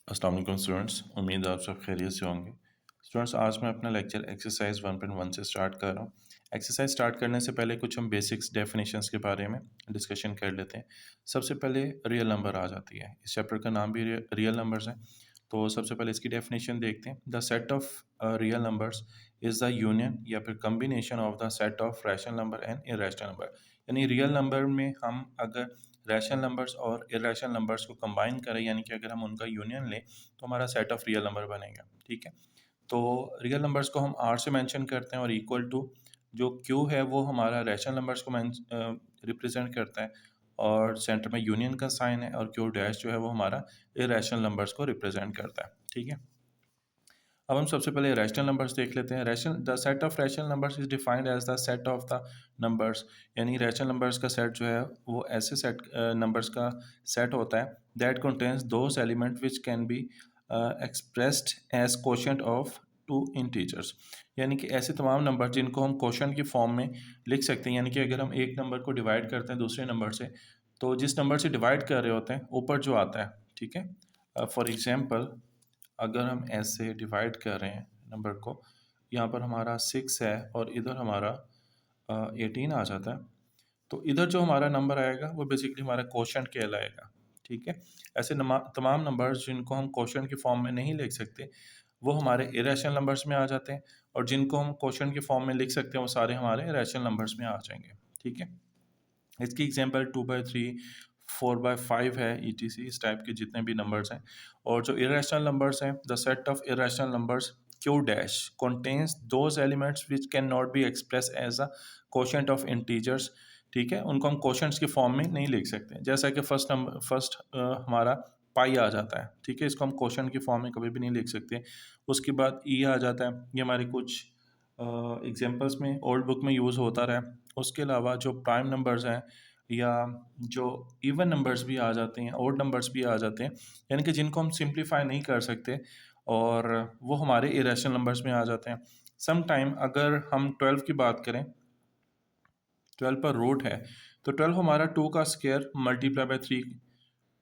अस्सलाम वालेकुम स्टूडेंट्स, उम्मीद है आप सब खैरियत से होंगे। स्टूडेंट्स, आज मैं अपना लेक्चर एक्सरसाइज 1.1 से स्टार्ट कर रहा हूँ। एक्सरसाइज स्टार्ट करने से पहले कुछ हम बेसिक्स डेफिनेशंस के बारे में डिस्कशन कर लेते हैं। सबसे पहले रियल नंबर आ जाती है। इस चैप्टर का नाम भी रियल नंबर्स है। तो सबसे पहले इसकी डेफिनेशन देखते हैं। The set of real numbers is the union या फिर combination of the set of rational number and irrational number. यानी रियल नंबर में हम अगर रैशनल नंबर्स और इरेशनल नंबर्स को कंबाइन करें, यानी कि अगर हम उनका यूनियन लें तो हमारा सेट ऑफ रियल नंबर बनेगा। ठीक है, तो रियल नंबर्स को हम आर से मेंशन करते हैं और इक्वल टू जो क्यू है वो हमारा रैशनल नंबर्स को रिप्रेजेंट करता है और सेंटर में यूनियन का साइन है, और क्यू डैश जो है वो हमारा इरेशनल नंबर्स को रिप्रेजेंट करता है। ठीक है, अब हम सबसे पहले रैशनल नंबर्स देख लेते हैं। Rational the set of rational numbers is defined as the set of the numbers. यानी रैशनल नंबर्स का सेट जो है वो ऐसे सेट नंबर्स का सेट होता है that contains those element which can be expressed as quotient of two integers. यानी कि ऐसे तमाम नंबर जिनको हम कोशेंट की फॉर्म में लिख सकते हैं। यानी कि अगर हम एक नंबर को डिवाइड करते हैं दूसरे नंबर से, तो जिस नंबर से डिवाइड कर रहे होते हैं ऊपर जो आता है, ठीक है, फॉर एग्जाम्पल अगर हम ऐसे डिवाइड कर रहे हैं नंबर को, यहाँ पर हमारा 6 है और इधर हमारा 18 आ जाता है, तो इधर जो हमारा नंबर आएगा वो बेसिकली हमारा कोशेंट कहलाएगा। ठीक है, ऐसे तमाम नंबर्स जिनको हम कोशेंट की फॉर्म में नहीं लिख सकते वो हमारे इरेशनल नंबर्स में आ जाते हैं, और जिनको हम कोशेंट की फॉर्म में लिख सकते हैं वो सारे हमारे रैशनल नंबर्स में आ जाएंगे। ठीक है, इसकी एग्जांपल 2/3, 4/5 है, ETC इस टाइप के जितने भी नंबर्स हैं। और जो इरेशनल नंबर्स हैं, the set of irrational numbers Q dash contains those elements which cannot be expressed as a quotient of integers। ठीक है, उनको हम क्वेश्चंस की फॉर्म में नहीं लिख सकते। जैसा कि फर्स्ट हमारा पाई आ जाता है, ठीक है, इसको हम क्वेश्चन की फॉर्म में कभी भी नहीं लिख सकते। उसके बाद ई आ जाता है, ये हमारे कुछ एग्जांपल्स में ओल्ड बुक में यूज़ होता रहा है। उसके अलावा जो प्राइम नंबर्स हैं या जो इवन नंबर्स भी आ जाते हैं, ऑड नंबर्स भी आ जाते हैं, यानी कि जिनको हम सिंप्लीफाई नहीं कर सकते, और वो हमारे इरेशनल नंबर्स में आ जाते हैं। सम टाइम अगर हम 12 की बात करें, 12 पर रूट है, तो 12 हमारा 2 का स्क्वायर मल्टीप्लाई बाय 3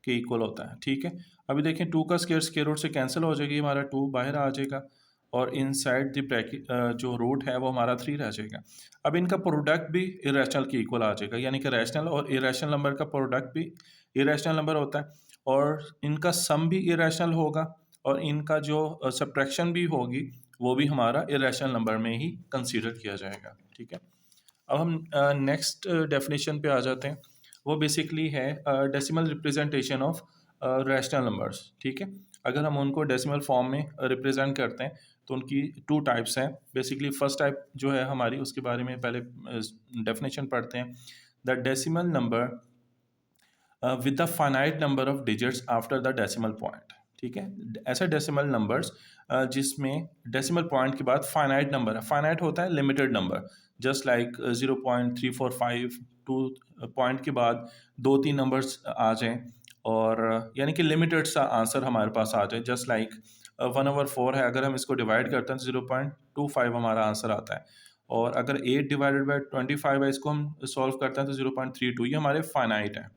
के इक्वल होता है। ठीक है, अभी देखें 2 का स्क्वायर रूट से कैंसिल हो जाएगी, हमारा 2 बाहर आ जाएगा और इनसाइड द ब्रैकेट जो रूट है वो हमारा 3 रह जाएगा। अब इनका प्रोडक्ट भी इरेशनल के इक्वल आ जाएगा, यानी कि रैशनल और इरेशनल नंबर का प्रोडक्ट भी इरेशनल नंबर होता है, और इनका सम भी इरेशनल होगा, और इनका जो सब्ट्रैक्शन भी होगी वो भी हमारा इरेशनल नंबर में ही कंसीडर किया जाएगा। ठीक है, अब हम नेक्स्ट डेफिनेशन पे आ जाते हैं। वो बेसिकली है decimal representation of rational numbers. ठीक है, अगर हम उनको डेसिमल फॉर्म में रिप्रेजेंट करते हैं तो उनकी 2 टाइप्स हैं। बेसिकली फर्स्ट टाइप जो है हमारी, उसके बारे में पहले डेफिनेशन पढ़ते हैं। The decimal number with the finite number of digits after the decimal point. ठीक है, ऐसे डेसिमल नंबर्स जिसमें डेसिमल पॉइंट के बाद फाइनाइट नंबर है। फाइनाइट होता है limited number, just like 0.345, 2 point के बाद 2-3 नंबर्स आ जाएं, और यानी कि लिमिटेड सा आंसर हमारे पास आ जाए। जस्ट लाइक 1/4 है, अगर हम इसको डिवाइड करते हैं तो 0.25 हमारा आंसर आता है, और अगर 8 डिवाइडेड बाई 25 है, इसको हम सॉल्व करते हैं तो 0.32, ये हमारे फाइनाइट है।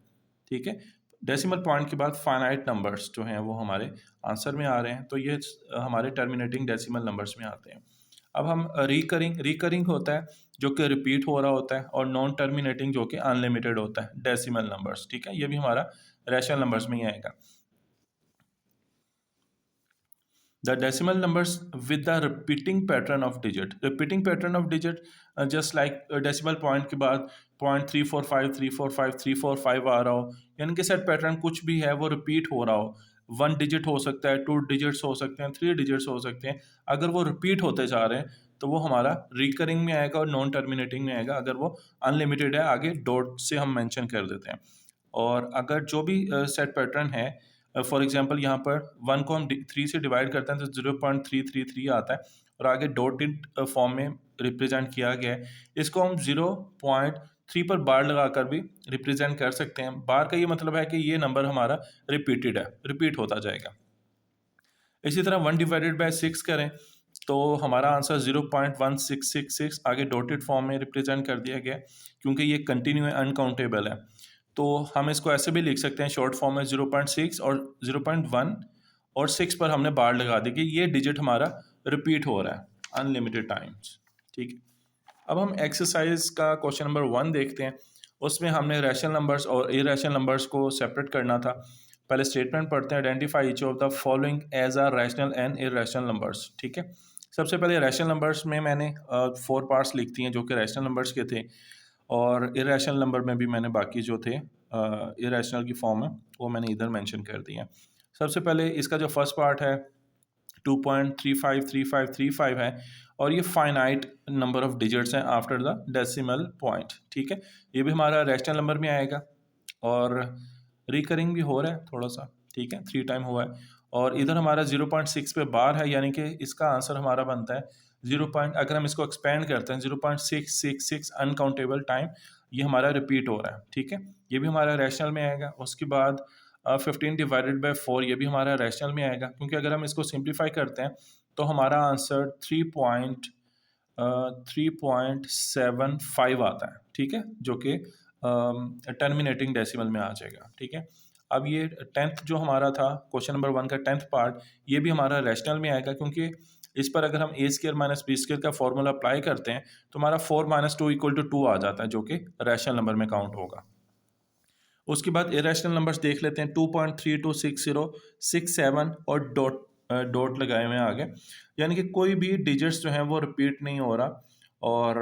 ठीक है, डेसिमल पॉइंट के बाद फाइनाइट नंबर्स जो हैं वो हमारे आंसर में आ रहे हैं, तो ये हमारे टर्मिनेटिंग डेसिमल नंबर्स में आते हैं। अब हम रिकरिंग होता है जो कि रिपीट हो रहा होता है, और नॉन टर्मिनेटिंग जो कि अनलिमिटेड होता है डेसिमल नंबर्स। ठीक है, ये भी हमारा रैशनल नंबर्स में ही आएगा। The decimal numbers with the repeating pattern of digit, repeating pattern of digit, just like decimal point के बाद 0.345 345 345 आ रहा हो, यानी कि सेट पैटर्न कुछ भी है वो रिपीट हो रहा हो। 1 डिजिट हो सकता है, 2 डिजिट्स हो सकते हैं, 3 डिजिट्स हो सकते हैं। अगर वो रिपीट होते जा रहे हैं तो वो हमारा रिकरिंग में आएगा और नॉन टर्मिनेटिंग में आएगा। अगर वो अनलिमिटेड है, आगे डॉट से हम मेंशन कर देते हैं। और अगर जो भी सेट पैटर्न है, फॉर एग्जांपल यहाँ पर 1 को हम 3 से डिवाइड करते हैं तो 0.333 आता है, और आगे डॉटेड फॉर्म में रिप्रेजेंट किया गया है। इसको हम 0.3 पर बार लगाकर भी रिप्रेजेंट कर सकते हैं। बार का ये मतलब है कि ये नंबर हमारा रिपीटेड है, रिपीट होता जाएगा। इसी तरह 1 डिवाइडेड बाय 6 करें तो हमारा आंसर 0.1666 आगे डॉटेड फॉर्म में रिप्रेजेंट कर दिया गया, क्योंकि ये कंटिन्यू है, अनकाउंटेबल है। तो हम इसको ऐसे भी लिख सकते हैं शॉर्ट फॉर्म में 0.6 और 0.1 और 6 पर हमने बार लगा दी कि ये डिजिट हमारा रिपीट हो रहा है अनलिमिटेड टाइम्स। ठीक है, अब हम एक्सरसाइज का क्वेश्चन नंबर 1 देखते हैं। उसमें हमने रैशनल नंबर्स और इरेशनल नंबर्स को सेपरेट करना था। पहले स्टेटमेंट पढ़ते हैं, identify each of the following as are rational and irrational numbers. ठीक है, सबसे पहले रैशनल नंबर्स में मैंने 4 पार्ट्स लिख दिए जो कि रैशनल नंबर्स के थे, और इरेशनल नंबर में भी मैंने बाकी जो थे इरेशनल की फॉर्म है वो मैंने इधर मेंशन कर दिया। सबसे पहले इसका जो फर्स्ट पार्ट है 2.353535 है, और ये फाइनाइट नंबर ऑफ डिजिट्स हैं आफ्टर द डेसिमल पॉइंट। ठीक है, ये भी हमारा रैशनल नंबर में आएगा और रिकरिंग भी हो रहा है थोड़ा सा। ठीक है, 3 टाइम हुआ है, और इधर हमारा 0.6 पे बार है, यानी कि इसका आंसर हमारा बनता है 0. अगर हम इसको एक्सपेंड करते हैं 0.666 अनकाउंटेबल टाइम ये हमारा रिपीट हो रहा है। ठीक है, ये भी हमारा रैशनल में आएगा। उसके बाद 15 डिवाइडेड बाई 4 ये भी हमारा रैशनल में आएगा, क्योंकि अगर हम इसको सिंप्लीफाई करते हैं तो हमारा आंसर 3.75 आता है। ठीक है, जो कि टर्मिनेटिंग डेसिमल में आ जाएगा। ठीक है, अब ये 10th जो हमारा था क्वेश्चन नंबर 1 का 10th पार्ट, ये भी हमारा रैशनल में आएगा, क्योंकि इस पर अगर हम a² माइनस b² का फॉर्मूला अप्लाई करते हैं तो हमारा 4 माइनस 2 इक्वल टू 2 आ जाता है, जो कि रैशनल नंबर में काउंट होगा। उसके बाद इरेशनल नंबर्स देख लेते हैं। 2.326067 और डॉट लगाए हुए हैं आगे, यानी कि कोई भी डिजिट्स जो हैं वो रिपीट नहीं हो रहा, और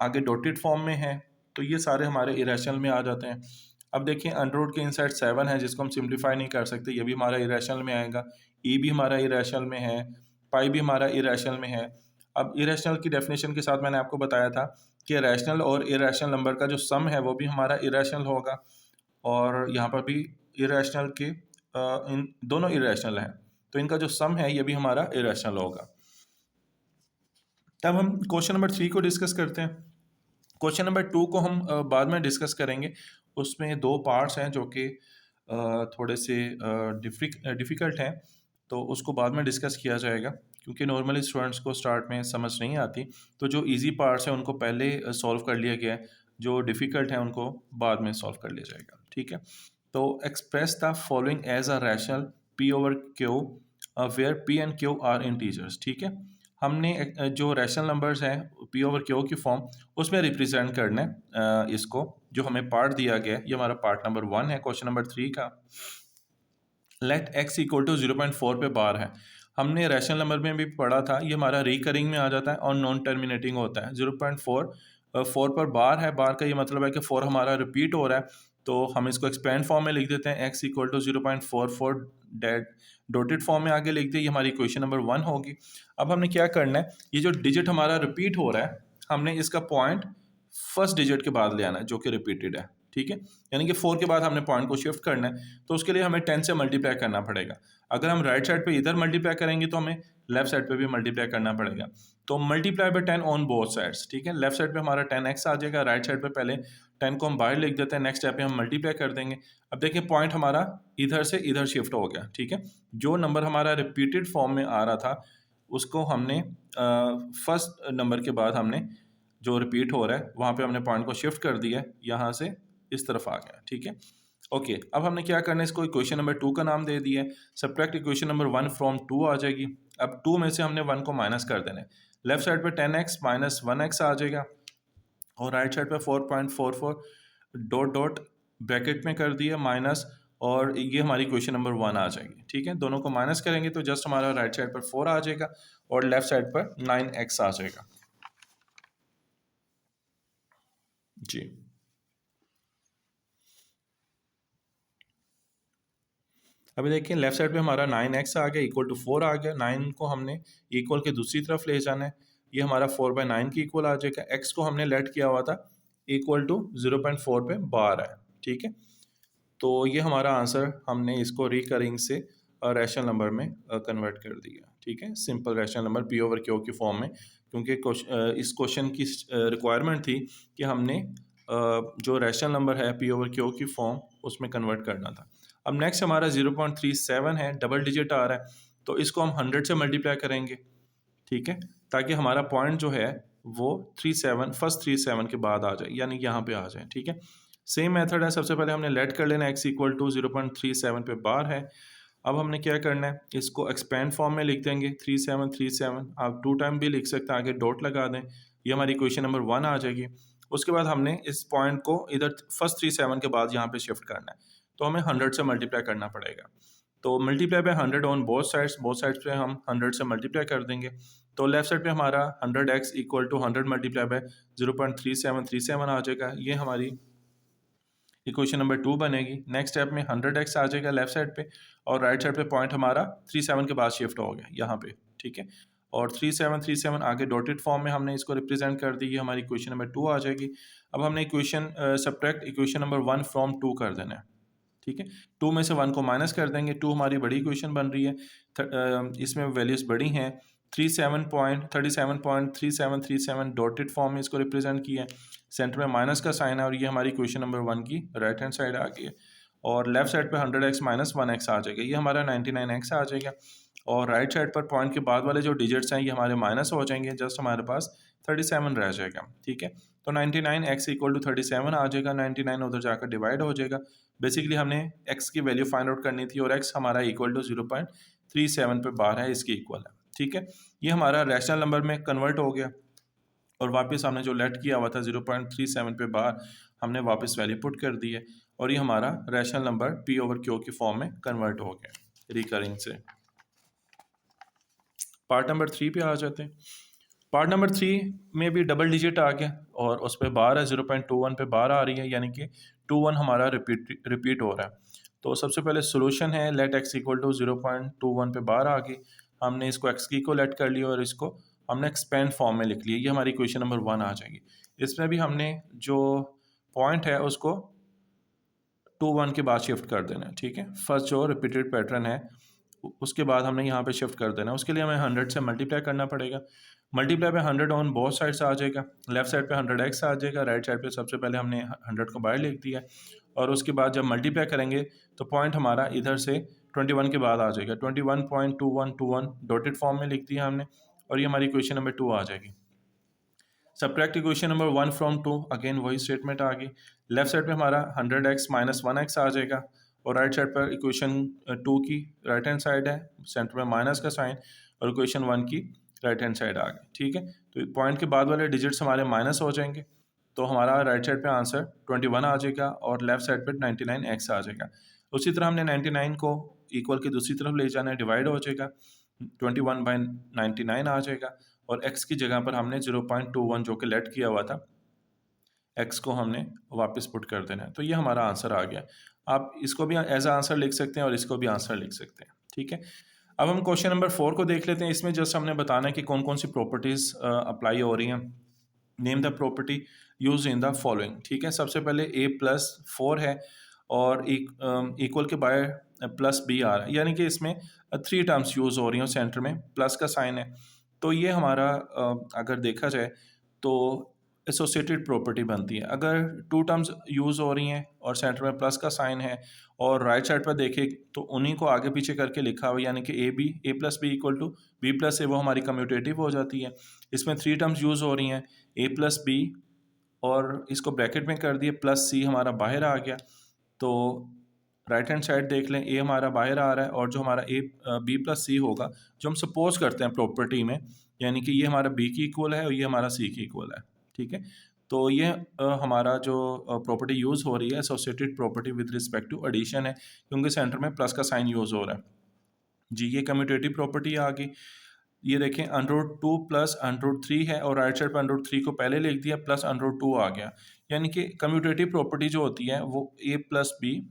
आगे डॉटेड फॉर्म में है, तो ये सारे हमारे इरेशनल में आ जाते हैं। अब देखिए अंडर के इनसाइड 7 है, जिसको हम सिंप्लीफाई नहीं कर सकते, ये भी हमारा इरेशनल में आएगा। ई भी हमारा इरेशनल में है, पाई भी हमारा इरेशनल में है। अब इरेशनल की डेफिनेशन के साथ मैंने आपको बताया था कि रैशनल और इरेशनल नंबर का जो सम है वो भी हमारा इरेशनल होगा, और यहाँ पर भी इरेशनल के इन दोनों इरेशनल हैं, तो इनका जो सम है ये भी हमारा इरेशनल होगा। तब हम क्वेश्चन नंबर 3 को डिस्कस करते हैं। क्वेश्चन नंबर 2 को हम बाद में डिस्कस करेंगे। उसमें 2 पार्ट्स हैं जो कि थोड़े से डिफ़िकल्ट हैं, तो उसको बाद में डिस्कस किया जाएगा, क्योंकि नॉर्मली स्टूडेंट्स को स्टार्ट में समझ नहीं आती, तो जो इजी पार्ट्स हैं उनको पहले सॉल्व कर लिया गया है, जो डिफ़िकल्ट हैं उनको बाद में सॉल्व कर लिया जाएगा। ठीक है, तो express the following as a rational p over q where p and q are integers. ठीक है, हमने जो रैशनल नंबर्स हैं पी ओवर क्यू की फॉर्म उसमें रिप्रेजेंट करना है इसको, जो हमें पार्ट दिया गया है, ये हमारा पार्ट नंबर 1 है क्वेश्चन नंबर 3 का। लेट x इक्वल टू 0.4 पे बार है, हमने रैशनल नंबर में भी पढ़ा था, ये हमारा रिकरिंग में आ जाता है और नॉन टर्मिनेटिंग होता है। 0.4 4 पर बार है, बार का ये मतलब है कि 4 हमारा रिपीट हो रहा है, तो हम इसको एक्सपेंड फॉर्म में लिख देते हैं। x equal to 0.44 dotted form में आगे लिख दिए, ये हमारी क्वेश्चन नंबर 1 होगी। अब हमने क्या करना है, ये जो डिजिट हमारा रिपीट हो रहा है, हमने इसका पॉइंट फर्स्ट डिजिट के बाद ले आना है जो कि रिपीटेड है। ठीक है, यानी कि 4 के बाद हमने पॉइंट को शिफ्ट करना है, तो उसके लिए हमें 10 से मल्टीप्लाई करना पड़ेगा। अगर हम राइट साइड पे इधर मल्टीप्लाई करेंगे तो हमें लेफ्ट साइड पे भी मल्टीप्लाई करना पड़ेगा, तो multiply by 10 on both sides. ठीक है, लेफ्ट साइड पे हमारा 10x आ जाएगा, राइट साइड पे पहले 10 को हम बाहर लिख देते हैं, नेक्स्ट स्टेप पे हम मल्टीप्लाई कर देंगे। अब देखिए पॉइंट हमारा इधर से इधर शिफ्ट हो गया। ठीक है, जो नंबर हमारा रिपीटेड फॉर्म में आ रहा था उसको हमने फर्स्ट नंबर के बाद हमने जो रिपीट हो रहा है वहाँ पे हमने पॉइंट को शिफ्ट कर दिया, यहाँ से इस तरफ आ गया। ठीक है, ओके, अब हमने क्या करना है, इसको इक्वेशन नंबर 2 का नाम दे दिया है। सब्ट्रैक्ट इक्वेशन नंबर 1 फ्रॉम 2 आ जाएगी। अब 2 में से हमने 1 को माइनस कर देना है, लेफ्ट साइड पे 10x माइनस 1x आ जाएगा, और राइट साइड पे 4.44 डॉट डॉट ब्रैकेट में कर दिया माइनस, और ये हमारी क्वेश्चन नंबर 1 आ जाएगी। ठीक है, दोनों को माइनस करेंगे तो जस्ट हमारा राइट साइड पर 4 आ जाएगा और लेफ्ट साइड पर 9x आ जाएगा। जी, अभी देखिए लेफ्ट साइड पे हमारा 9x आ गया इक्वल टू 4 आ गया। 9 को हमने इक्वल के दूसरी तरफ ले जाना है, ये हमारा 4/9 की इक्वल आ जाएगा। x को हमने लेट किया हुआ था इक्वल टू 0.4 पे बार है। ठीक है, तो ये हमारा आंसर, हमने इसको रिकरिंग से रैशनल नंबर में कन्वर्ट कर दिया। ठीक है, simple rational number P over q की फॉर्म में, क्योंकि इस क्वेश्चन की रिक्वायरमेंट थी कि हमने जो रैशनल नंबर है पी ओवर क्यू की फॉर्म उसमें कन्वर्ट करना था। अब नेक्स्ट हमारा 0.37 है, डबल डिजिट आ रहा है, तो इसको हम 100 से मल्टीप्लाई करेंगे। ठीक है, ताकि हमारा पॉइंट जो है वो 37 फर्स्ट 37 के बाद आ जाए, यानी यहाँ पे आ जाए। ठीक है, सेम मेथड है, सबसे पहले हमने लेट कर लेना x इक्वल टू 0.37 पे बार है। अब हमने क्या करना है, इसको एक्सपेंड फॉर्म में लिख देंगे 3 7 3 7, आप 2 टाइम भी लिख सकते हैं, आगे डॉट लगा दें, ये हमारी इक्वेशन नंबर 1 आ जाएगी। उसके बाद हमने इस पॉइंट को इधर फर्स्ट 3 7 के बाद यहाँ पे शिफ्ट करना है, तो हमें 100 से मल्टीप्लाई करना पड़ेगा। तो multiply by 100 on both sides पे हम 100 से मल्टीप्लाई कर देंगे। तो लेफ्ट साइड पे हमारा 100x equal to 100 multiply by 0.3737 आ जाएगा, ये हमारी इक्वेशन नंबर 2 बनेगी। नेक्स्ट स्टेप में 100x आ जाएगा लेफ्ट साइड पे, और राइट साइड पे पॉइंट हमारा 37 के बाद शिफ्ट हो गया यहाँ पे, ठीक है। और 3737 आगे डॉटेड फॉर्म में हमने इसको रिप्रेजेंट कर दी, ये हमारी इक्वेशन नंबर 2 आ जाएगी। अब हमने equation subtract equation number 1 from 2 कर देना है, ठीक है। 2 में से 1 को माइनस कर देंगे, 2 हमारी बड़ी इक्वेशन बन रही है, इसमें वैल्यूज़ बड़ी हैं। 37.3737 डॉटेड फॉर्म में इसको रिप्रेजेंट किया है, सेंटर में माइनस का साइन है, और ये हमारी इक्वेशन नंबर 1 की राइट हैंड साइड आ गई है। और लेफ्ट साइड पे 100x माइनस 1x आ जाएगा, ये हमारा 99x आ जाएगा। और राइट साइड पर पॉइंट के बाद वाले जो डिजिट्स हैं ये हमारे माइनस हो जाएंगे, जस्ट हमारे पास 37 रह जाएगा, ठीक है। तो 99x इक्वल टू 37 आ जाएगा, 99 उधर जाकर डिवाइड हो जाएगा। बेसिकली हमने x की वैल्यू फाइंड आउट करनी थी, और x हमारा इक्वल टू 0.37 पे बार है, इसकी इक्वल है, ठीक है। ये हमारा रैशनल नंबर में कन्वर्ट हो गया, और वापस हमने जो लेट किया हुआ था 0.37 पे बार, हमने वापस वैल्यू पुट कर दी है, और ये हमारा rational number p over q की फॉर्म में कन्वर्ट हो गया रिकरिंग से। पार्ट नंबर 3 पे आ जाते हैं। पार्ट नंबर 3 में भी डबल डिजिट आ गया, और उस पर बार है 0.21 पे बार आ रही है, यानी कि 21 हमारा रिपीट हो रहा है। तो सबसे पहले सोल्यूशन है, लेट x इक्वल टू 0.21 पे बार आ गई, हमने इसको x की को लेट कर लिया, और इसको हमने एक्सपेंड फॉर्म में लिख लिया, ये हमारी इक्वेशन नंबर 1 आ जाएगी। इसमें भी हमने जो पॉइंट है उसको 2 1 के बाद शिफ्ट कर देना है, ठीक है। फर्स्ट जो रिपीटेड पैटर्न है उसके बाद हमने यहाँ पे शिफ्ट कर देना है, उसके लिए हमें 100 से मल्टीप्लाई करना पड़ेगा। मल्टीप्लाई पे 100 ऑन बोथ साइड्स आ जाएगा, लेफ्ट साइड पे 100x आ जाएगा, राइट साइड पे सबसे पहले हमने 100 को बाहर लिख दिया, और उसके बाद जब मल्टीप्लाई करेंगे तो पॉइंट हमारा इधर से 21 के बाद आ जाएगा, 21.2121 डॉटेड फॉर्म में लिख दिया हमने, और ये हमारी इक्वेशन नंबर 2 आ जाएगी। Subtract equation number 1 from 2, again वही स्टेटमेंट आ गई। लेफ्ट साइड पे हमारा 100x माइनस 1x आ जाएगा, और राइट साइड पर इक्वेशन 2 की राइट हैंड साइड है, सेंटर में माइनस का साइन, और इक्वेशन 1 की राइट हैंड साइड आ गई, ठीक है। तो पॉइंट के बाद वाले डिजिट्स हमारे माइनस हो जाएंगे, तो हमारा राइट साइड पे आंसर 21 आ जाएगा, और लेफ्ट साइड पे 99x आ जाएगा। उसी तरह हमने 99 को इक्वल की दूसरी तरफ ले जाना है, डिवाइड हो जाएगा, 21/99 आ जाएगा, और x की जगह पर हमने 0.21 जो कि लेट किया हुआ था, x को हमने वापस पुट कर देना है। तो ये हमारा आंसर आ गया। आप इसको भी एज आंसर लिख सकते हैं, और इसको भी आंसर लिख सकते हैं, ठीक है। अब हम क्वेश्चन नंबर 4 को देख लेते हैं। इसमें जस्ट हमने बताना है कि कौन कौन सी प्रॉपर्टीज़ अप्लाई हो रही हैं। Name the property use in the following, ठीक है। सबसे पहले a+4 है, और इक्वल के बाय +b आ रहा है, यानी कि इसमें 3 टर्म्स यूज़ हो रही हैं, सेंटर में प्लस का साइन है। तो ये हमारा अगर देखा जाए तो एसोसिएटेड प्रॉपर्टी बनती है। अगर 2 टर्म्स यूज़ हो रही हैं और सेंटर में प्लस का साइन है, और राइट साइड पर देखें तो उन्हीं को आगे पीछे करके लिखा हुआ, यानी कि a+b इक्वल टू b+a, वो हमारी कम्यूटेटिव हो जाती है। इसमें 3 टर्म्स यूज़ हो रही हैं, a+b, और इसको ब्रैकेट में कर दिए, +c हमारा बाहर आ गया। तो राइट हैंड साइड देख लें, a हमारा बाहर आ रहा है, और जो हमारा b+c होगा, जो हम सपोज करते हैं प्रॉपर्टी में, यानी कि ये हमारा b की इक्वल है और ये हमारा c की इक्वल है, ठीक है। तो ये हमारा जो प्रॉपर्टी यूज़ हो रही है associated property with respect to addition है, क्योंकि सेंटर में प्लस का साइन यूज़ हो रहा है जी। ये कम्यूटेटिव प्रॉपर्टी आ गई। ये देखें √2 प्लस √3 है, और राइट साइड पर √3 को पहले लिख दिया, प्लस √2 आ गया, यानी कि कम्यूटेटिव प्रॉपर्टी जो होती है वो a+b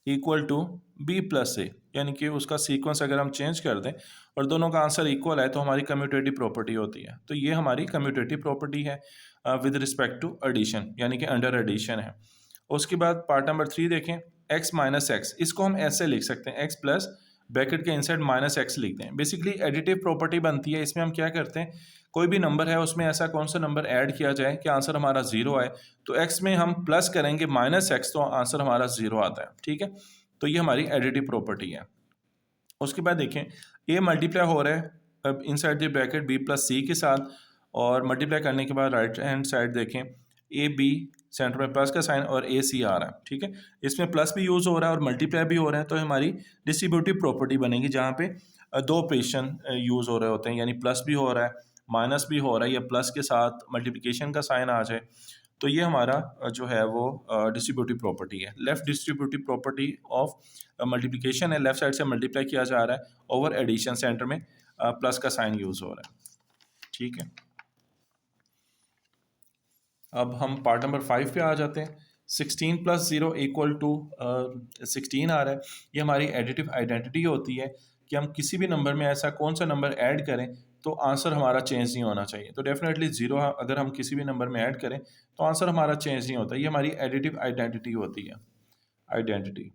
इक्वल टू b+a, यानी कि उसका सीक्वेंस अगर हम चेंज कर दें और दोनों का आंसर इक्वल है तो हमारी कम्यूटेटिव प्रॉपर्टी होती है। तो ये हमारी कम्यूटेटिव प्रॉपर्टी है विद रिस्पेक्ट टू एडिशन, यानी कि अंडर एडिशन है। उसके बाद पार्ट नंबर 3 देखें, x माइनस एक्स, इसको हम ऐसे लिख सकते हैं, x प्लस ब्रैकेट के इनसाइड माइनस एक्स लिखते हैं। बेसिकली एडिटिव प्रॉपर्टी बनती है। इसमें हम क्या करते हैं, कोई भी नंबर है उसमें ऐसा कौन सा नंबर ऐड किया जाए कि आंसर हमारा 0 आए, तो x में हम प्लस करेंगे -x, तो आंसर हमारा 0 आता है, ठीक है। तो ये हमारी एडिटिव प्रॉपर्टी है। उसके बाद देखें, a मल्टीप्लाई हो रहा है अब इनसाइड द ब्रैकेट b+c के साथ, और मल्टीप्लाई करने के बाद राइट हैंड साइड देखें a b सेंटर में प्लस का साइन और ए सी आ रहा है, ठीक है। इसमें प्लस भी यूज़ हो रहा है और मल्टीप्लाई भी हो रहा है, तो हमारी डिस्ट्रीब्यूटिव प्रॉपर्टी बनेगी जहाँ पे दो ऑपरेशन यूज़ हो रहे होते हैं, यानी प्लस भी हो रहा है, माइनस भी हो रहा है, या प्लस के साथ मल्टीप्लिकेशन का साइन आ जाए, तो ये हमारा जो है वो डिस्ट्रीब्यूटिव प्रॉपर्टी है। Left distributive property of multiplication है, लेफ्ट साइड से मल्टीप्लाई किया जा रहा है ओवर एडिशन, सेंटर में प्लस का साइन यूज़ हो रहा है, ठीक है। अब हम पार्ट नंबर 5 पे आ जाते हैं। 16 प्लस 0 इक्वल टू 16 आ रहा है। ये हमारी एडिटिव आइडेंटिटी होती है कि हम किसी भी नंबर में ऐसा कौन सा नंबर ऐड करें तो आंसर हमारा चेंज नहीं होना चाहिए। तो डेफिनेटली 0 अगर हम किसी भी नंबर में ऐड करें तो आंसर हमारा चेंज नहीं होता। ये हमारी एडिटिव आइडेंटिटी होती है, आइडेंटिटी।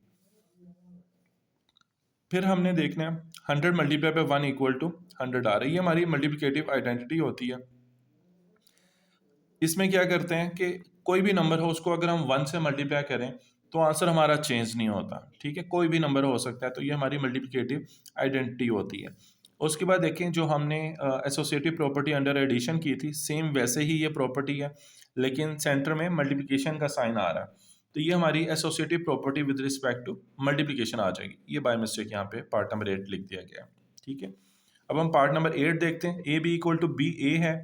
फिर हमने देखना है 100 मल्टीप्लाई बाय 1 इक्वल टू 100 आ रही है, हमारी मल्टीप्लिकेटिव आइडेंटिटी होती है। इसमें क्या करते हैं कि कोई भी नंबर हो उसको अगर हम 1 से मल्टीप्लाई करें तो आंसर हमारा चेंज नहीं होता, ठीक है। कोई भी नंबर हो सकता है, तो ये हमारी मल्टीप्लिकेटिव आइडेंटिटी होती है। उसके बाद देखें जो हमने एसोसिएटिव प्रॉपर्टी अंडर एडिशन की थी, सेम वैसे ही ये प्रॉपर्टी है, लेकिन सेंटर में मल्टीप्लिकेशन का साइन आ रहा है, तो ये हमारी associative property with respect to multiplication आ जाएगी। ये बाय मिस्टेक यहाँ पे पार्ट नंबर 8 लिख दिया गया, ठीक है। अब हम पार्ट नंबर 8 देखते हैं। A B equal to B A है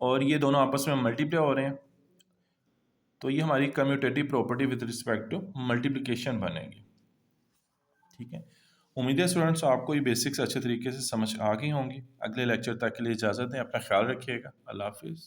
और ये दोनों आपस में मल्टीप्लाई हो रहे हैं, तो ये हमारी commutative property with respect to multiplication बनेगी, ठीक है। उम्मीद है स्टूडेंट्स आपको ये बेसिक्स अच्छे तरीके से समझ आ गई होंगी। अगले लेक्चर तक के लिए इजाज़त दें, अपना ख्याल रखिएगा। अल्लाह हाफिज़।